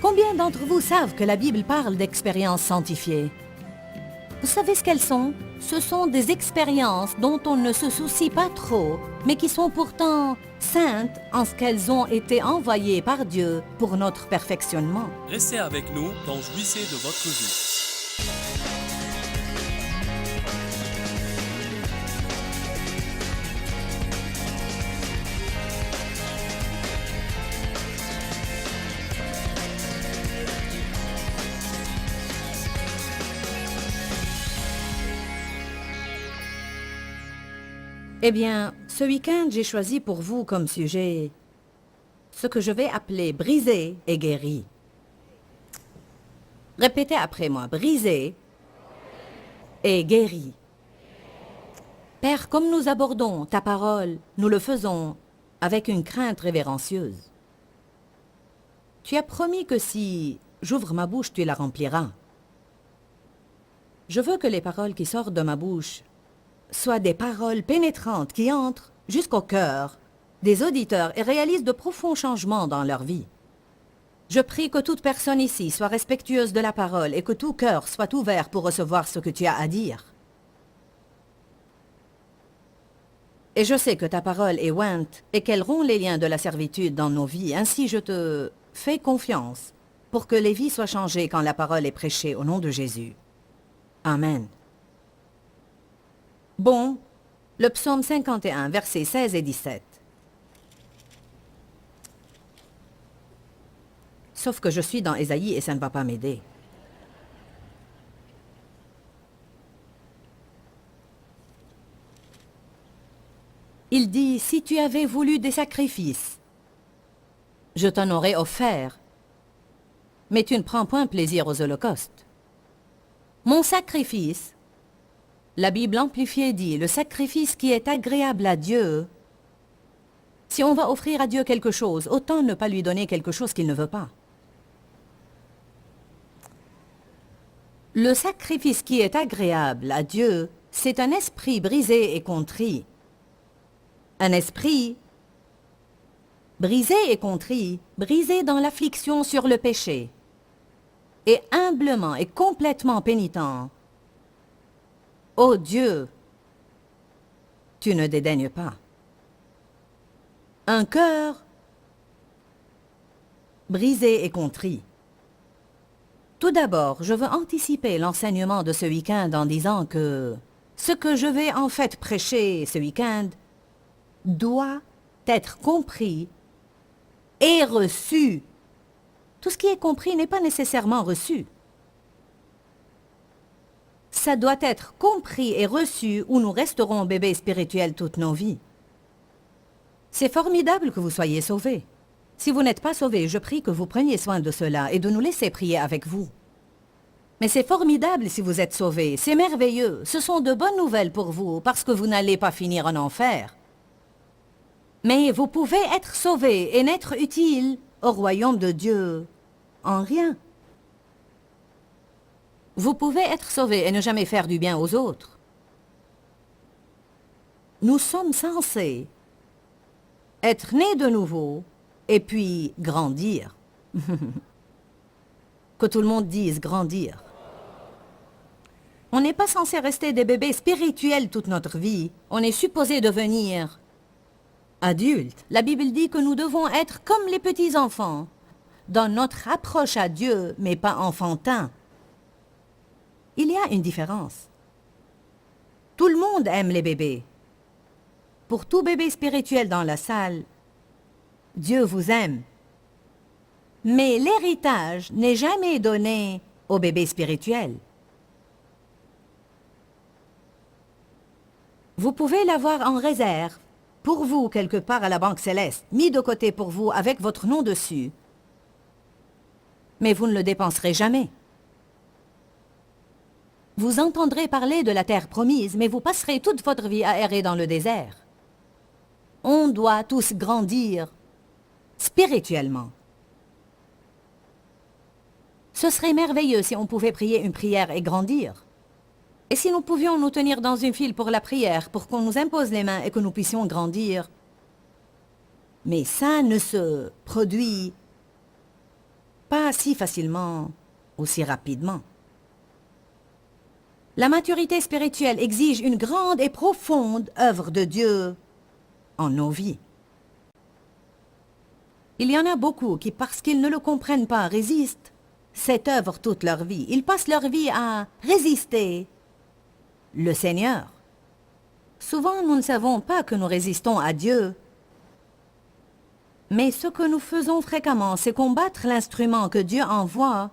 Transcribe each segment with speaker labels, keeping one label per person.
Speaker 1: Combien d'entre vous savent que la Bible parle d'expériences sanctifiées? Vous savez ce qu'elles sont? Ce sont des expériences dont on ne se soucie pas trop, mais qui sont pourtant saintes en ce qu'elles ont été envoyées par Dieu pour notre perfectionnement.
Speaker 2: Restez avec nous, donc jouissez de votre vue.
Speaker 1: Eh bien, ce week-end, j'ai choisi pour vous comme sujet ce que je vais appeler brisé et guéri. Répétez après moi, brisé et guéri. Père, comme nous abordons ta parole, nous le faisons avec une crainte révérencieuse. Tu as promis que si j'ouvre ma bouche, tu la rempliras. Je veux que les paroles qui sortent de ma bouche soient des paroles pénétrantes qui entrent jusqu'au cœur des auditeurs et réalisent de profonds changements dans leur vie. Je prie que toute personne ici soit respectueuse de la parole et que tout cœur soit ouvert pour recevoir ce que tu as à dire. Et je sais que ta parole est ointe et qu'elle rompt les liens de la servitude dans nos vies. Ainsi, je te fais confiance pour que les vies soient changées quand la parole est prêchée au nom de Jésus. Amen. Bon, le psaume 51, versets 16 et 17. Sauf que je suis dans Ésaïe et ça ne va pas m'aider. Il dit, si tu avais voulu des sacrifices, je t'en aurais offert, mais tu ne prends point plaisir aux holocaustes. Mon sacrifice, la Bible amplifiée dit, le sacrifice qui est agréable à Dieu. Si on va offrir à Dieu quelque chose, autant ne pas lui donner quelque chose qu'il ne veut pas. Le sacrifice qui est agréable à Dieu, c'est un esprit brisé et contrit. Un esprit brisé et contrit, brisé dans l'affliction sur le péché, et humblement et complètement pénitent. Ô Dieu, tu ne dédaignes pas. Un cœur brisé et contrit. Tout d'abord, je veux anticiper l'enseignement de ce week-end en disant que ce que je vais en fait prêcher ce week-end doit être compris et reçu. Tout ce qui est compris n'est pas nécessairement reçu. Ça doit être compris et reçu ou nous resterons bébés spirituels toute nos vies. C'est formidable que vous soyez sauvés. Si vous n'êtes pas sauvés, je prie que vous preniez soin de cela et de nous laisser prier avec vous. Mais c'est formidable si vous êtes sauvés, c'est merveilleux. Ce sont de bonnes nouvelles pour vous parce que vous n'allez pas finir en enfer. Mais vous pouvez être sauvés et n'être utiles au royaume de Dieu en rien. Vous pouvez être sauvés et ne jamais faire du bien aux autres. Nous sommes censés être nés de nouveau et puis grandir. Que tout le monde dise grandir. On n'est pas censé rester des bébés spirituels toute notre vie. On est supposé devenir adultes. La Bible dit que nous devons être comme les petits-enfants dans notre approche à Dieu, mais pas enfantins. Il y a une différence. Tout le monde aime les bébés. Pour tout bébé spirituel dans la salle, Dieu vous aime. Mais l'héritage n'est jamais donné au bébé spirituel. Vous pouvez l'avoir en réserve, pour vous quelque part à la Banque Céleste, mis de côté pour vous avec votre nom dessus. Mais vous ne le dépenserez jamais. Vous entendrez parler de la terre promise, mais vous passerez toute votre vie à errer dans le désert. On doit tous grandir spirituellement. Ce serait merveilleux si on pouvait prier une prière et grandir. Et si nous pouvions nous tenir dans une file pour la prière, pour qu'on nous impose les mains et que nous puissions grandir. Mais ça ne se produit pas si facilement ou si rapidement. La maturité spirituelle exige une grande et profonde œuvre de Dieu en nos vies. Il y en a beaucoup qui, parce qu'ils ne le comprennent pas, résistent cette œuvre toute leur vie. Ils passent leur vie à résister le Seigneur. Souvent, nous ne savons pas que nous résistons à Dieu. Mais ce que nous faisons fréquemment, c'est combattre l'instrument que Dieu envoie.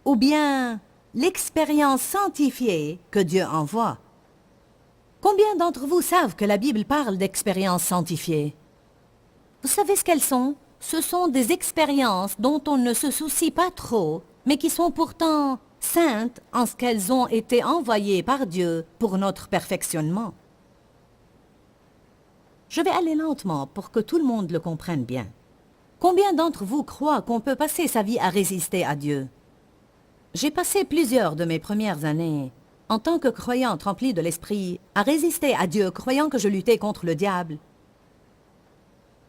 Speaker 1: Ou bien l'expérience sanctifiée que Dieu envoie. Combien d'entre vous savent que la Bible parle d'expériences sanctifiées? Vous savez ce qu'elles sont? Ce sont des expériences dont on ne se soucie pas trop, mais qui sont pourtant saintes en ce qu'elles ont été envoyées par Dieu pour notre perfectionnement. Je vais aller lentement pour que tout le monde le comprenne bien. Combien d'entre vous croient qu'on peut passer sa vie à résister à Dieu? J'ai passé plusieurs de mes premières années, en tant que croyante remplie de l'esprit, à résister à Dieu, croyant que je luttais contre le diable.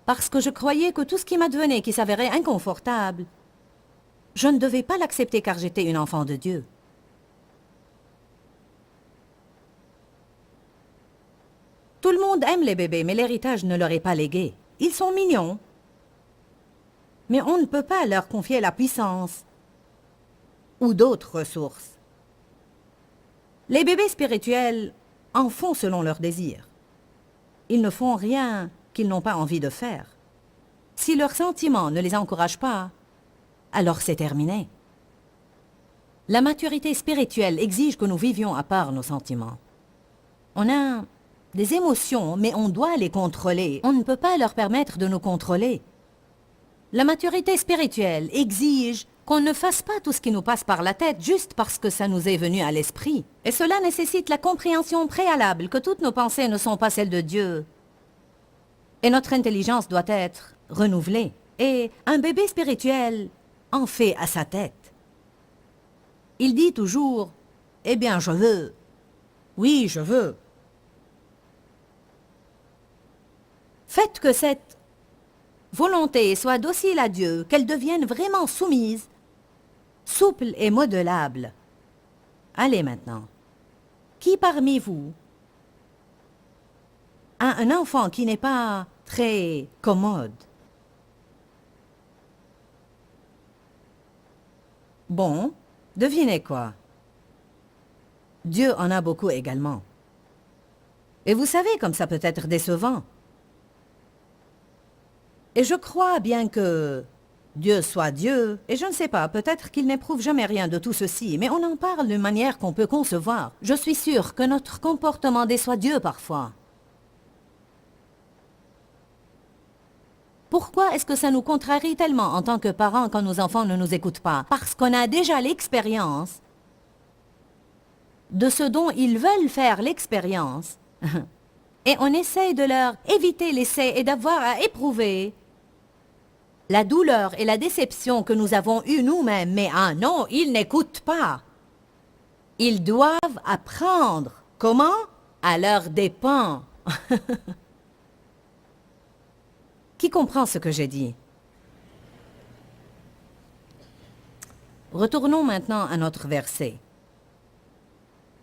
Speaker 1: Parce que je croyais que tout ce qui m'advenait, qui s'avérait inconfortable, je ne devais pas l'accepter car j'étais une enfant de Dieu. Tout le monde aime les bébés, mais l'héritage ne leur est pas légué. Ils sont mignons. Mais on ne peut pas leur confier la puissance ou d'autres ressources. Les bébés spirituels en font selon leurs désirs. Ils ne font rien qu'ils n'ont pas envie de faire. Si leurs sentiments ne les encouragent pas, alors c'est terminé. La maturité spirituelle exige que nous vivions à part nos sentiments. On a des émotions, mais on doit les contrôler. On ne peut pas leur permettre de nous contrôler. La maturité spirituelle exige qu'on ne fasse pas tout ce qui nous passe par la tête juste parce que ça nous est venu à l'esprit. Et cela nécessite la compréhension préalable que toutes nos pensées ne sont pas celles de Dieu. Et notre intelligence doit être renouvelée. Et un bébé spirituel en fait à sa tête. Il dit toujours « Eh bien, je veux. Oui, je veux. » Faites que cette volonté soit docile à Dieu, qu'elle devienne vraiment soumise, souple et modelable. Allez maintenant. Qui parmi vous a un enfant qui n'est pas très commode? Bon, devinez quoi? Dieu en a beaucoup également. Et vous savez comme ça peut être décevant. Et je crois bien que Dieu soit Dieu, et je ne sais pas, peut-être qu'il n'éprouve jamais rien de tout ceci, mais on en parle d'une manière qu'on peut concevoir. Je suis sûre que notre comportement déçoit Dieu parfois. Pourquoi est-ce que ça nous contrarie tellement en tant que parents quand nos enfants ne nous écoutent pas? Parce qu'on a déjà l'expérience de ce dont ils veulent faire l'expérience. Et on essaye de leur éviter l'essai et d'avoir à éprouver la douleur et la déception que nous avons eues nous-mêmes. Mais ah non, ils n'écoutent pas. Ils doivent apprendre. Comment? À leurs dépens. Qui comprend ce que j'ai dit? Retournons maintenant à notre verset.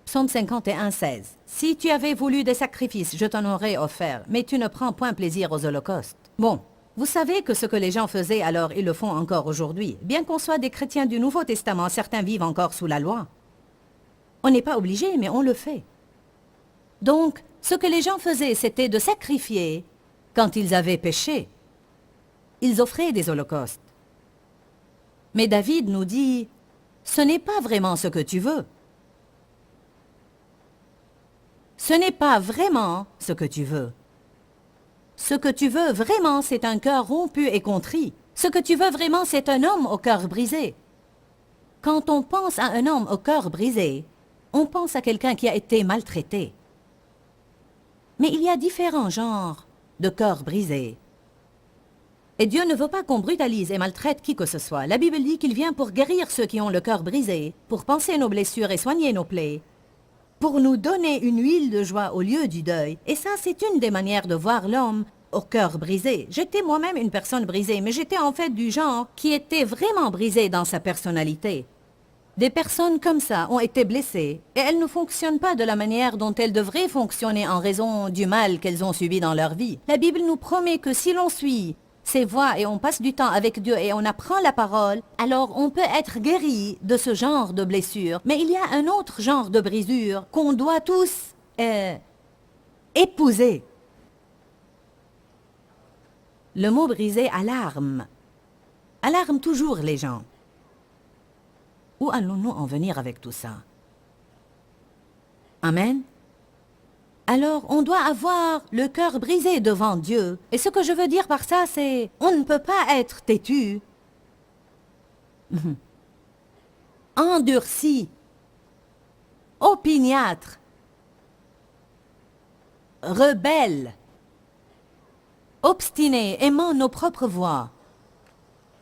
Speaker 1: Psaume 51, 16. Si tu avais voulu des sacrifices, je t'en aurais offert, mais tu ne prends point plaisir aux holocaustes. Bon, vous savez que ce que les gens faisaient alors, ils le font encore aujourd'hui. Bien qu'on soit des chrétiens du Nouveau Testament, certains vivent encore sous la loi. On n'est pas obligé, mais on le fait. Donc, ce que les gens faisaient, c'était de sacrifier quand ils avaient péché. Ils offraient des holocaustes. Mais David nous dit, ce n'est pas vraiment ce que tu veux. Ce n'est pas vraiment ce que tu veux. Ce que tu veux vraiment, c'est un cœur rompu et contrit. Ce que tu veux vraiment, c'est un homme au cœur brisé. Quand on pense à un homme au cœur brisé, on pense à quelqu'un qui a été maltraité. Mais il y a différents genres de cœurs brisés. Et Dieu ne veut pas qu'on brutalise et maltraite qui que ce soit. La Bible dit qu'il vient pour guérir ceux qui ont le cœur brisé, pour panser nos blessures et soigner nos plaies, pour nous donner une huile de joie au lieu du deuil. Et ça, c'est une des manières de voir l'homme au cœur brisé. J'étais moi-même une personne brisée, mais j'étais en fait du genre qui était vraiment brisé dans sa personnalité. Des personnes comme ça ont été blessées et elles ne fonctionnent pas de la manière dont elles devraient fonctionner en raison du mal qu'elles ont subi dans leur vie. La Bible nous promet que si l'on suit ses voies et on passe du temps avec Dieu et on apprend la parole, alors on peut être guéri de ce genre de blessure. Mais il y a un autre genre de brisure qu'on doit tous épouser. Le mot brisé alarme. Alarme toujours les gens. Où allons-nous en venir avec tout ça? Amen. Alors, on doit avoir le cœur brisé devant Dieu. Et ce que je veux dire par ça, c'est, on ne peut pas être têtu, endurci, opiniâtre, rebelle, obstiné, aimant nos propres voies,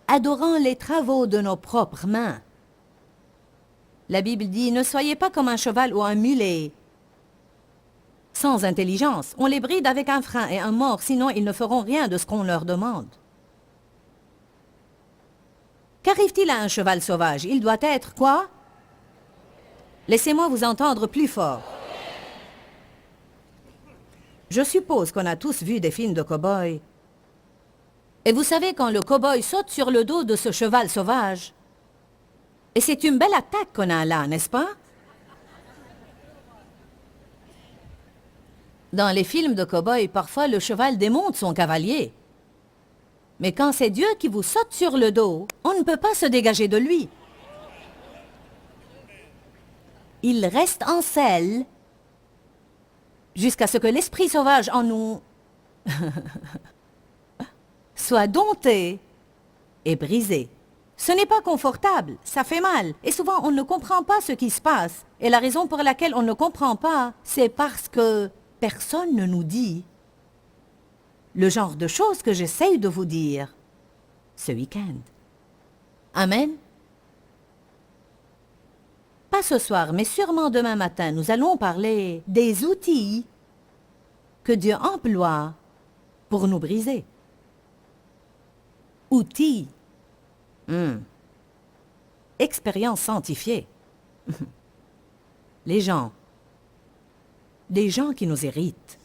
Speaker 1: adorant les travaux de nos propres mains. La Bible dit, ne soyez pas comme un cheval ou un mulet, sans intelligence. On les bride avec un frein et un mors, sinon ils ne feront rien de ce qu'on leur demande. Qu'arrive-t-il à un cheval sauvage? Il doit être quoi? Laissez-moi vous entendre plus fort. Je suppose qu'on a tous vu des films de cow-boys. Et vous savez quand le cow-boy saute sur le dos de ce cheval sauvage, et c'est une belle attaque qu'on a là, n'est-ce pas? Dans les films de cow-boy, parfois le cheval démonte son cavalier. Mais quand c'est Dieu qui vous saute sur le dos, on ne peut pas se dégager de lui. Il reste en selle jusqu'à ce que l'esprit sauvage en nous soit dompté et brisé. Ce n'est pas confortable, ça fait mal. Et souvent, on ne comprend pas ce qui se passe. Et la raison pour laquelle on ne comprend pas, c'est parce que personne ne nous dit le genre de choses que j'essaye de vous dire ce week-end. Amen. Pas ce soir, mais sûrement demain matin, nous allons parler des outils que Dieu emploie pour nous briser. Outils. Expérience scientifique. Les gens. Des gens qui nous irritent.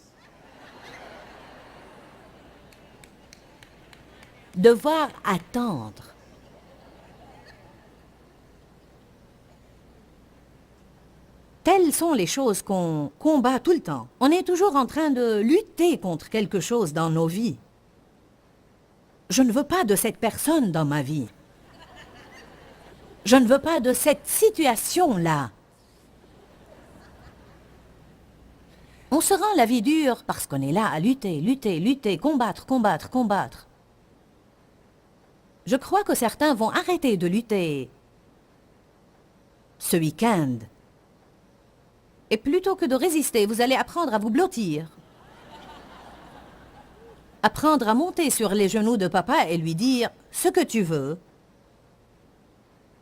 Speaker 1: Devoir attendre. Telles sont les choses qu'on combat tout le temps. On est toujours en train de lutter contre quelque chose dans nos vies. Je ne veux pas de cette personne dans ma vie. Je ne veux pas de cette situation-là. On se rend la vie dure parce qu'on est là à lutter, lutter, lutter, combattre, combattre, combattre. Je crois que certains vont arrêter de lutter ce week-end. Et plutôt que de résister, vous allez apprendre à vous blottir. Apprendre à monter sur les genoux de papa et lui dire « Ce que tu veux,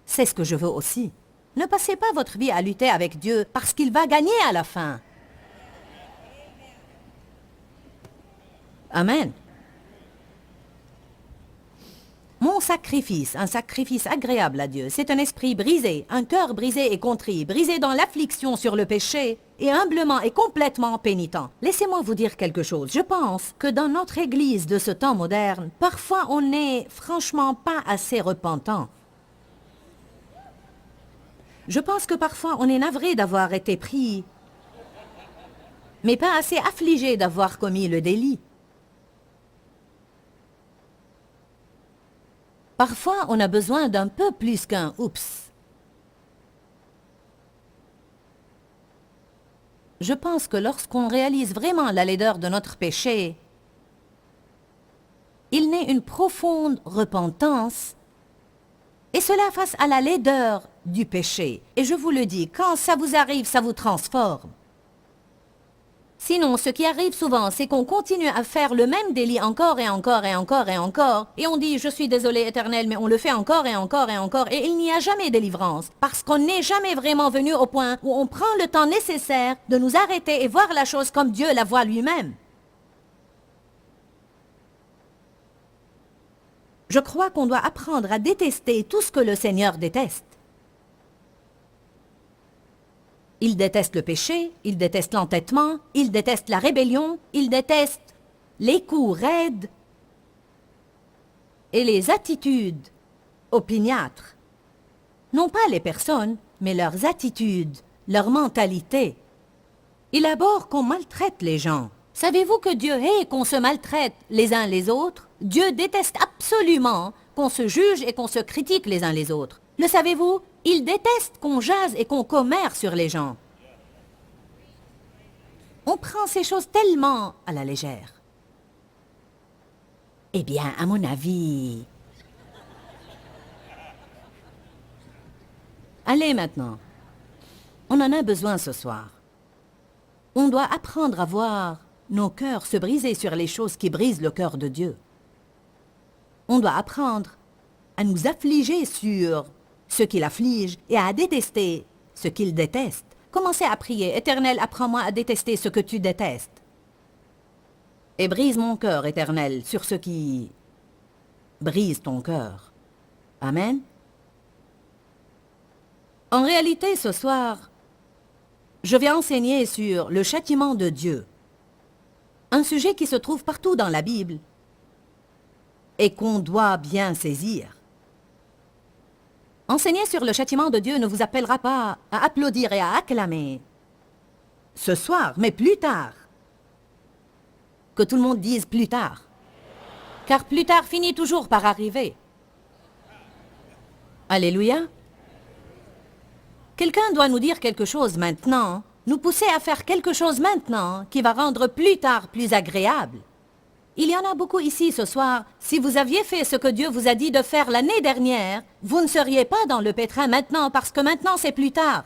Speaker 1: c'est ce que je veux aussi. » Ne passez pas votre vie à lutter avec Dieu parce qu'il va gagner à la fin. Amen. Mon sacrifice, un sacrifice agréable à Dieu, c'est un esprit brisé, un cœur brisé et contrit, brisé dans l'affliction sur le péché, et humblement et complètement pénitent. Laissez-moi vous dire quelque chose. Je pense que dans notre Église de ce temps moderne, parfois on n'est franchement pas assez repentant. Je pense que parfois on est navré d'avoir été pris, mais pas assez affligé d'avoir commis le délit. Parfois, on a besoin d'un peu plus qu'un « oups ». Je pense que lorsqu'on réalise vraiment la laideur de notre péché, il naît une profonde repentance, et cela face à la laideur du péché. Et je vous le dis, quand ça vous arrive, ça vous transforme. Sinon, ce qui arrive souvent, c'est qu'on continue à faire le même délit encore et encore et encore et encore, et on dit « je suis désolé Éternel », mais on le fait encore et encore et encore, et il n'y a jamais délivrance, parce qu'on n'est jamais vraiment venu au point où on prend le temps nécessaire de nous arrêter et voir la chose comme Dieu la voit lui-même. Je crois qu'on doit apprendre à détester tout ce que le Seigneur déteste. Il déteste le péché, il déteste l'entêtement, il déteste la rébellion, il déteste les coups raides et les attitudes opiniâtres. Non pas les personnes, mais leurs attitudes, leur mentalité. Il abhorre qu'on maltraite les gens. Savez-vous que Dieu hait qu'on se maltraite les uns les autres? Dieu déteste absolument qu'on se juge et qu'on se critique les uns les autres. Le savez-vous? Il déteste qu'on jase et qu'on commère sur les gens. On prend ces choses tellement à la légère. Eh bien, à mon avis... Allez maintenant. On en a besoin ce soir. On doit apprendre à voir nos cœurs se briser sur les choses qui brisent le cœur de Dieu. On doit apprendre à nous affliger sur ce qui l'afflige et à détester ce qu'il déteste. Commencez à prier. Éternel, apprends-moi à détester ce que tu détestes. Et brise mon cœur, Éternel, sur ce qui brise ton cœur. Amen. En réalité, ce soir, je vais enseigner sur le châtiment de Dieu. Un sujet qui se trouve partout dans la Bible et qu'on doit bien saisir. Enseigner sur le châtiment de Dieu ne vous appellera pas à applaudir et à acclamer ce soir, mais plus tard. Que tout le monde dise plus tard. Car plus tard finit toujours par arriver. Alléluia. Quelqu'un doit nous dire quelque chose maintenant, nous pousser à faire quelque chose maintenant qui va rendre plus tard plus agréable. Il y en a beaucoup ici ce soir. Si vous aviez fait ce que Dieu vous a dit de faire l'année dernière, vous ne seriez pas dans le pétrin maintenant parce que maintenant c'est plus tard.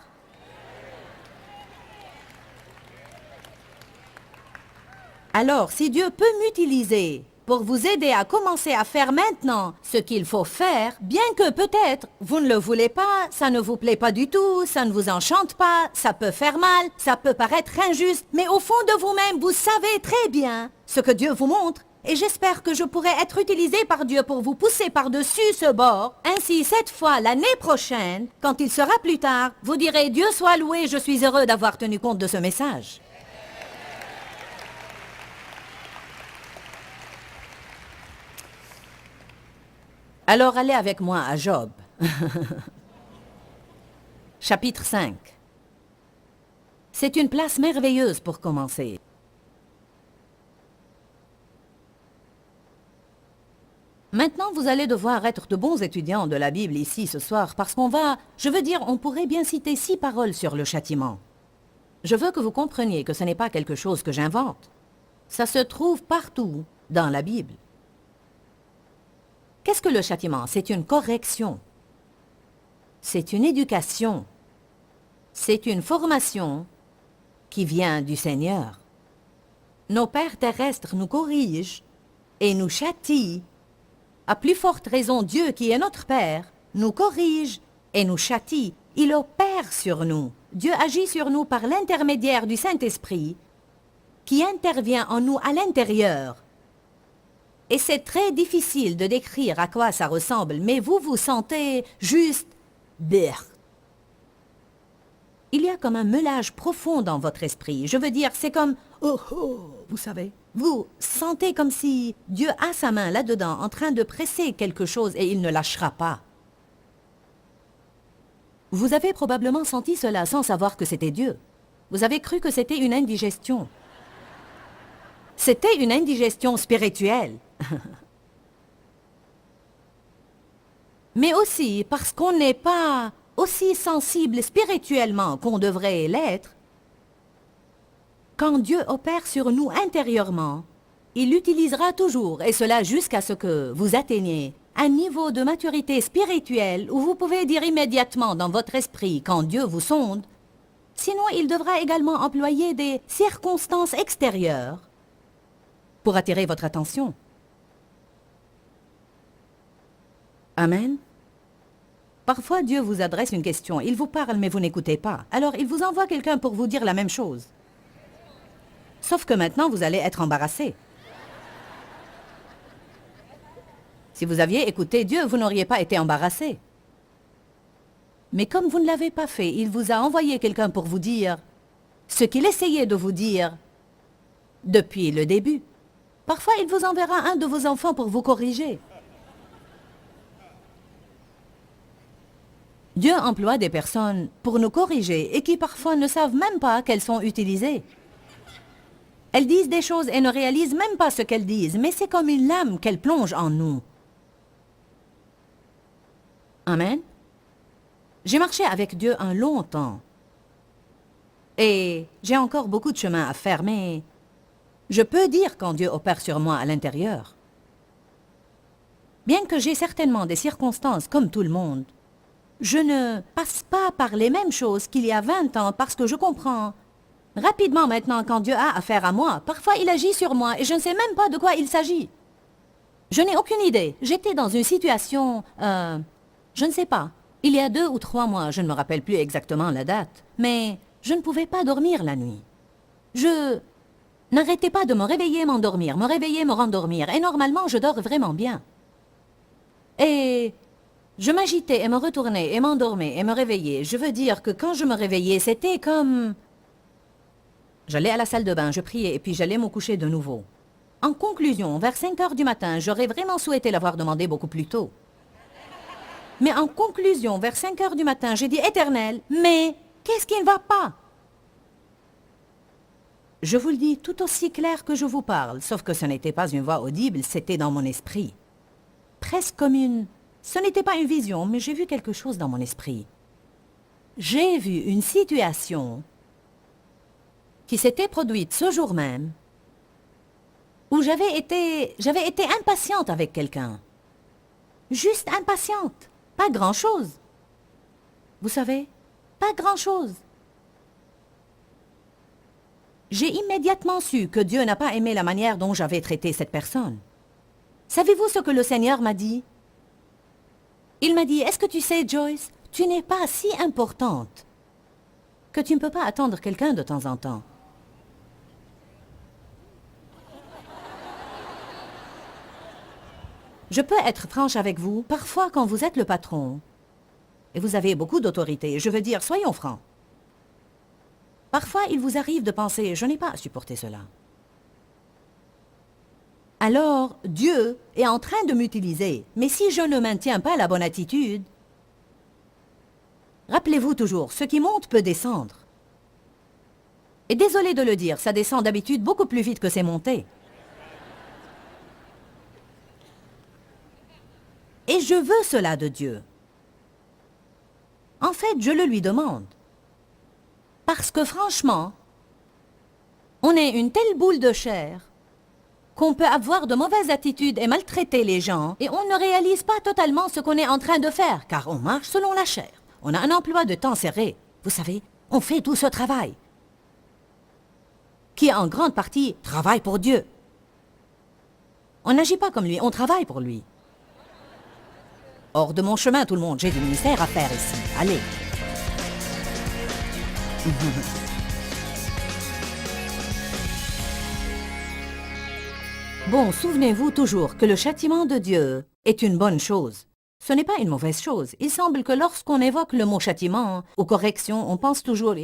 Speaker 1: Alors, si Dieu peut m'utiliser pour vous aider à commencer à faire maintenant ce qu'il faut faire, bien que peut-être vous ne le voulez pas, ça ne vous plaît pas du tout, ça ne vous enchante pas, ça peut faire mal, ça peut paraître injuste, mais au fond de vous-même, vous savez très bien ce que Dieu vous montre, et j'espère que je pourrai être utilisé par Dieu pour vous pousser par-dessus ce bord. Ainsi, cette fois, l'année prochaine, quand il sera plus tard, vous direz « Dieu soit loué, je suis heureux d'avoir tenu compte de ce message ». Alors allez avec moi à Job. Chapitre 5. C'est une place merveilleuse pour commencer. Maintenant, vous allez devoir être de bons étudiants de la Bible ici ce soir parce qu'on va, on pourrait bien citer 6 paroles sur le châtiment. Je veux que vous compreniez que ce n'est pas quelque chose que j'invente. Ça se trouve partout dans la Bible. Qu'est-ce que le châtiment? C'est une correction. C'est une éducation. C'est une formation qui vient du Seigneur. Nos pères terrestres nous corrigent et nous châtient. À plus forte raison, Dieu, qui est notre Père, nous corrige et nous châtie. Il opère sur nous. Dieu agit sur nous par l'intermédiaire du Saint-Esprit qui intervient en nous à l'intérieur. Et c'est très difficile de décrire à quoi ça ressemble, mais vous vous sentez juste berk. Il y a comme un meulage profond dans votre esprit. Je veux dire, c'est comme oh oh, vous savez. Vous sentez comme si Dieu a sa main là-dedans en train de presser quelque chose et il ne lâchera pas. Vous avez probablement senti cela sans savoir que c'était Dieu. Vous avez cru que c'était une indigestion. C'était une indigestion spirituelle. Mais aussi parce qu'on n'est pas aussi sensible spirituellement qu'on devrait l'être. Quand Dieu opère sur nous intérieurement, il l'utilisera toujours, et cela jusqu'à ce que vous atteigniez un niveau de maturité spirituelle où vous pouvez dire immédiatement dans votre esprit quand Dieu vous sonde. Sinon, il devra également employer des circonstances extérieures pour attirer votre attention. Amen. Parfois, Dieu vous adresse une question. Il vous parle, mais vous n'écoutez pas. Alors, il vous envoie quelqu'un pour vous dire la même chose. Sauf que maintenant, vous allez être embarrassé. Si vous aviez écouté Dieu, vous n'auriez pas été embarrassé. Mais comme vous ne l'avez pas fait, il vous a envoyé quelqu'un pour vous dire ce qu'il essayait de vous dire depuis le début. Parfois, il vous enverra un de vos enfants pour vous corriger. Dieu emploie des personnes pour nous corriger et qui parfois ne savent même pas qu'elles sont utilisées. Elles disent des choses et ne réalisent même pas ce qu'elles disent, mais c'est comme une lame qu'elles plongent en nous. Amen. J'ai marché avec Dieu un long temps. Et j'ai encore beaucoup de chemin à faire, mais je peux dire quand Dieu opère sur moi à l'intérieur. Bien que j'ai certainement des circonstances comme tout le monde, je ne passe pas par les mêmes choses qu'il y a 20 ans parce que je comprends rapidement maintenant quand Dieu a affaire à moi. Parfois, il agit sur moi et je ne sais même pas de quoi il s'agit. Je n'ai aucune idée. J'étais dans une situation... je ne sais pas. Il y a 2 ou 3 mois, je ne me rappelle plus exactement la date, mais je ne pouvais pas dormir la nuit. Je n'arrêtais pas de me réveiller, m'endormir, me réveiller, me rendormir, et normalement, je dors vraiment bien. Et je m'agitais et me retournais et m'endormais et me réveillais. Je veux dire que quand je me réveillais, c'était comme... J'allais à la salle de bain, je priais et puis j'allais me coucher de nouveau. En conclusion, vers 5 heures du matin, j'aurais vraiment souhaité l'avoir demandé beaucoup plus tôt. Mais en conclusion, vers 5 heures du matin, j'ai dit « Éternel, mais qu'est-ce qui ne va pas ?» Je vous le dis tout aussi clair que je vous parle, sauf que ce n'était pas une voix audible, c'était dans mon esprit. Presque comme une... Ce n'était pas une vision, mais j'ai vu quelque chose dans mon esprit. J'ai vu une situation qui s'était produite ce jour même, où j'avais été impatiente avec quelqu'un. Juste impatiente. Pas grand-chose. Vous savez, pas grand-chose. J'ai immédiatement su que Dieu n'a pas aimé la manière dont j'avais traité cette personne. Savez-vous ce que le Seigneur m'a dit? Il m'a dit, est-ce que tu sais, Joyce, tu n'es pas si importante que tu ne peux pas attendre quelqu'un de temps en temps. Je peux être franche avec vous, parfois quand vous êtes le patron, et vous avez beaucoup d'autorité, je veux dire, soyons francs. Parfois, il vous arrive de penser, je n'ai pas à supporter cela. Alors, Dieu est en train de m'utiliser, mais si je ne maintiens pas la bonne attitude, rappelez-vous toujours, ce qui monte peut descendre. Et désolé de le dire, ça descend d'habitude beaucoup plus vite que c'est monté. Et je veux cela de Dieu. En fait, je le lui demande. Parce que franchement, on est une telle boule de chair qu'on peut avoir de mauvaises attitudes et maltraiter les gens et on ne réalise pas totalement ce qu'on est en train de faire, car on marche selon la chair. On a un emploi de temps serré. Vous savez, on fait tout ce travail, qui en grande partie travaille pour Dieu. On n'agit pas comme lui, on travaille pour lui. Hors de mon chemin, tout le monde, j'ai du ministère à faire ici. Allez. Bon, souvenez-vous toujours que le châtiment de Dieu est une bonne chose. Ce n'est pas une mauvaise chose. Il semble que lorsqu'on évoque le mot châtiment ou correction, on pense toujours «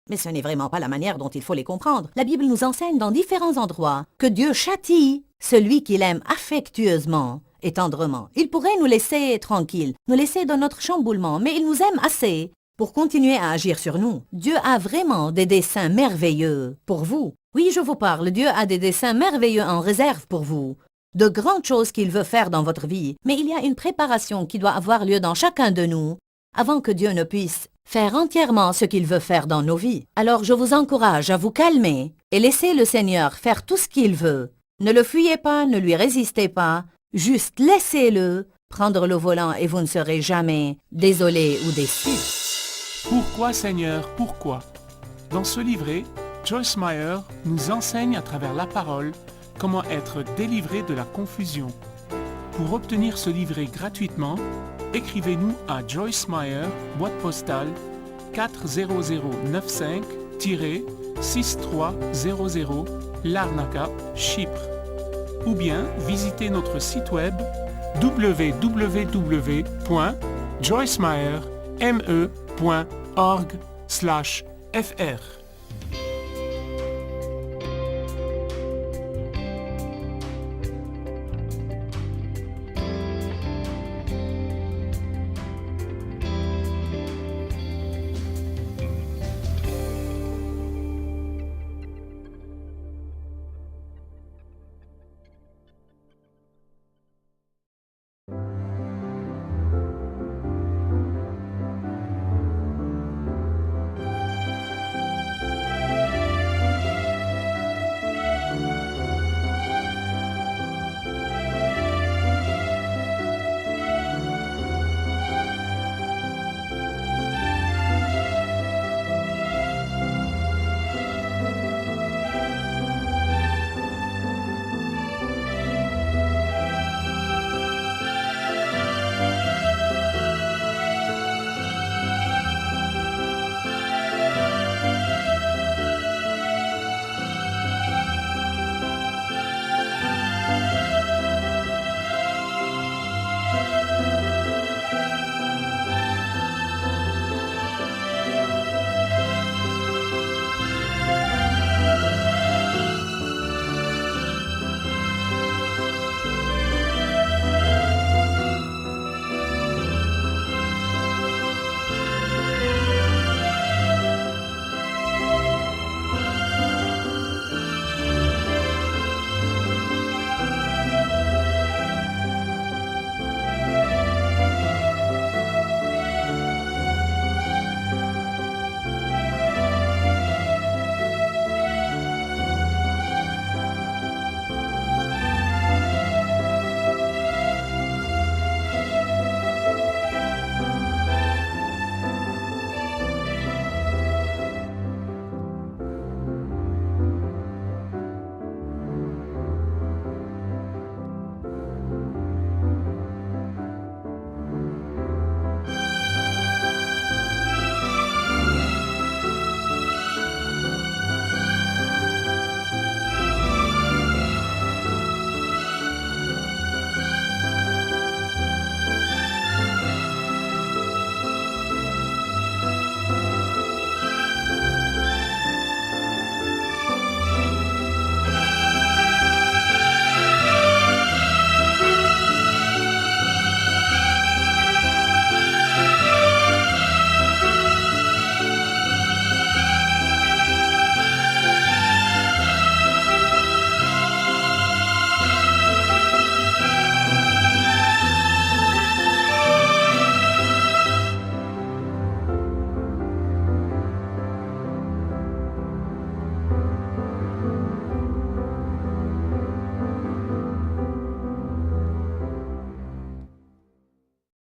Speaker 1: mais ce n'est vraiment pas la manière dont il faut les comprendre. La Bible nous enseigne dans différents endroits que Dieu châtie celui qu'il aime affectueusement et tendrement. Il pourrait nous laisser tranquilles, nous laisser dans notre chamboulement, mais il nous aime assez pour continuer à agir sur nous. Dieu a vraiment des desseins merveilleux pour vous. Oui, je vous parle, Dieu a des desseins merveilleux en réserve pour vous. De grandes choses qu'il veut faire dans votre vie, mais il y a une préparation qui doit avoir lieu dans chacun de nous avant que Dieu ne puisse faire entièrement ce qu'il veut faire dans nos vies. Alors je vous encourage à vous calmer et laisser le Seigneur faire tout ce qu'il veut. Ne le fuyez pas, ne lui résistez pas, juste laissez-le prendre le volant et vous ne serez jamais désolé ou déçu.
Speaker 3: Pourquoi Seigneur, pourquoi? Dans ce livret, Joyce Meyer nous enseigne à travers la parole comment être délivré de la confusion. Pour obtenir ce livret gratuitement, écrivez-nous à Joyce Meyer, boîte postale 40095-6300 Larnaca, Chypre. Ou bien visitez notre site web www.joycemeyer.org/fr.